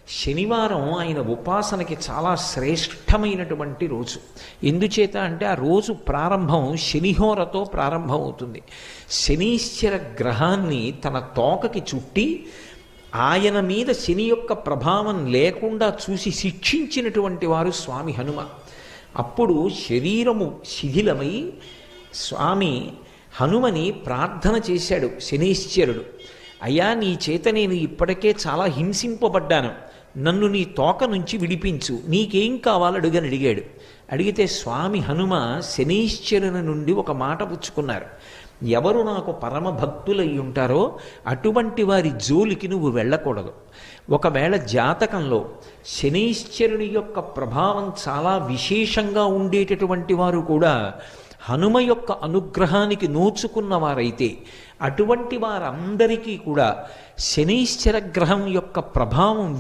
శనివారం ఆయన ఉపాసనకి చాలా శ్రేష్టమైనటువంటి రోజు. ఎందుచేత అంటే ఆ రోజు ప్రారంభం శనిహోరతో ప్రారంభం అవుతుంది. శనీశ్వర గ్రహాన్ని తన తోకకి చుట్టి ఆయన మీద శని యొక్క ప్రభావం లేకుండా చూసి శిక్షించినటువంటి వారు స్వామి హనుమ. అప్పుడు శరీరము శిథిలమై స్వామి హనుమని ప్రార్థన చేశాడు శనీశ్వరుడు. అయ్యా, నీ చేత నేను ఇప్పటికే చాలా హింసింపబడ్డాను, నన్ను నీ తోక నుంచి విడిపించు, నీకేం కావాలో అడుగని అడిగాడు. అడిగితే స్వామి హనుమ శనీశ్వరుని నుండి ఒక మాట పుచ్చుకున్నారు. ఎవరు నాకు పరమ భక్తులై ఉంటారో అటువంటి వారి జోలికి నువ్వు వెళ్ళకూడదు. ఒకవేళ జాతకంలో శనీశ్వరుని యొక్క ప్రభావం చాలా విశేషంగా ఉండేటటువంటి వారు కూడా హనుమ యొక్క అనుగ్రహానికి నోచుకున్న వారైతే అటువంటి వారందరికీ కూడా శనీశ్వర గ్రహం యొక్క ప్రభావం